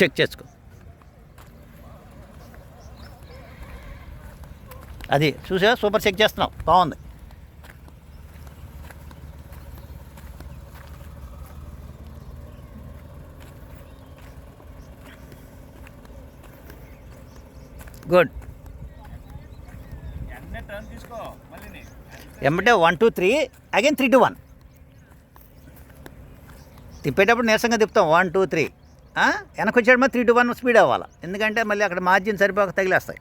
Check చేసుకో. అది చూసా, సూపర్ చెక్ చేస్తున్నావు, బాగుంది. గుడ్. ఎమ్మటే 1 2 3 అగైన్ 3 2 1 తిప్పేటప్పుడు నీరసంగా తిప్పుతాం. 1 2 3 వెనక్కి వచ్చాడు మరి 3 2 1 స్పీడ్ అవ్వాలి, ఎందుకంటే మళ్ళీ అక్కడ మార్జిన్ సరిపోక తగిలేస్తాయి.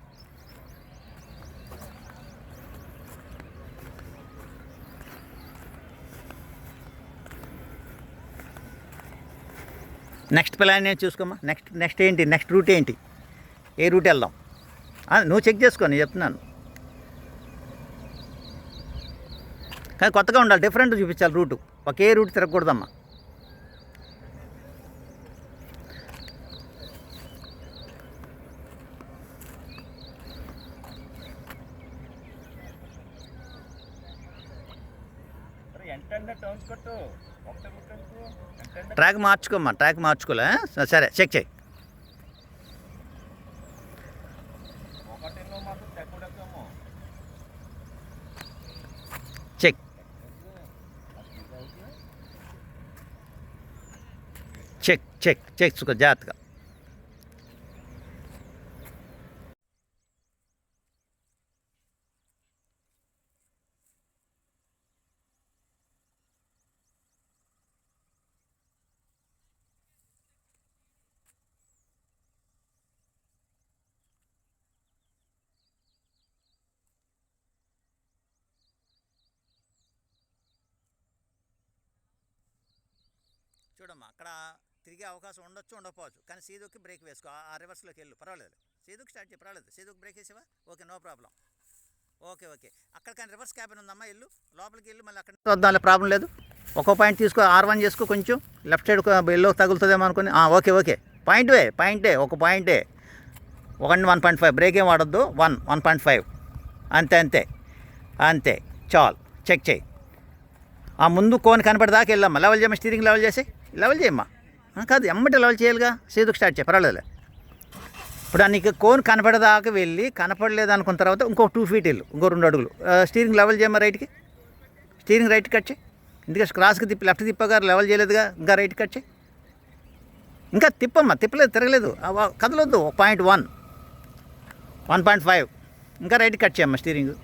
నెక్స్ట్ ప్లాన్ నేను చూసుకోమ్మా. నెక్స్ట్ ఏంటి, నెక్స్ట్ రూట్ ఏంటి, ఏ రూట్ వెళ్దాం నువ్వు చెక్ చేసుకో, నేను చెప్తున్నాను. కానీ కొత్తగా ఉండాలి, డిఫరెంట్ చూపించాలి రూటు, ఒకే రూట్ తిరగకూడదమ్మా. ట్రాక్ మార్చుకోమ్మా, ట్రాక్ మార్చుకోలే, సరే చెక్ చేయి. చెక్ చెక్ చెక్ చెక్ చూసుకో జాగ్రత్తగా. చూడమ్మా, అక్కడ తిరిగే అవకాశం ఉండొచ్చు, ఉండకపోవచ్చు, కానీ సీదుకి బ్రేక్ వేసుకో, ఆ రివర్స్లోకి వెళ్ళు, పర్వాలేదు. సీదుకి స్టార్ట్ చేయి, పర్వాలేదు. సీదుకి బ్రేక్ వేసేవా, okay, no problem. Okay okay, అక్కడ కానీ రివర్స్ క్యాబిన్ ఉందమ్మా, వెళ్ళు లోపలికి వెళ్ళి మళ్ళీ అక్కడ వద్దాం, ప్రాబ్లం లేదు. ఒక్కో పాయింట్ తీసుకో, R1 చేసుకో, కొంచెం లెఫ్ట్ సైడ్ ఎల్లో తగులుతుందేమో అనుకుని. ఓకే ఓకే, పాయింటే ఒక పాయింటే 1.5 బ్రేక్ ఏం వాడద్దు, 1.5 అంతే అంతే చాలు. చెక్ చేయి, ఆ ముందు కోన్ కనపడేదాకా వెళ్ళమ్మా, లెవెల్ చేయమ్మా, స్టీరింగ్ లెవెల్ చేయమ్మా. కాదు ఎమ్మటి లెవెల్ చేయాలిగా, సీదుకు స్టార్ట్ చేయి, పర్వాలేదు. ఇప్పుడు నీకు కోన్ కనపడేదాకా వెళ్ళి కనపడలేదు అనుకున్న తర్వాత ఇంకో 2 feet వెళ్ళు, ఇంకో 2 అడుగులు స్టీరింగ్ లెవెల్ చేయమ్మా, రైట్కి స్టీరింగ్ రైట్ కట్ చేయి. ఎందుకంటే క్రాస్కి తిప్పి లెఫ్ట్ తిప్పగా లెవెల్ చేయలేదుగా, ఇంకా రైట్ కట్ చేయి. ఇంకా తిప్పమ్మా, తిప్పలేదు, తిరగలేదు, కదలొద్దు. 1.1 1.5 ఇంకా రైట్ కట్ చేయమ్మా స్టీరింగ్.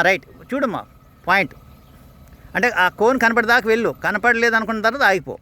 రైట్ చూడమ్మా, పాయింట్ అంటే ఆ కోన్ కనపడేదాకా వెళ్ళు, కనపడలేదు అనుకున్న తర్వాత ఆగిపో.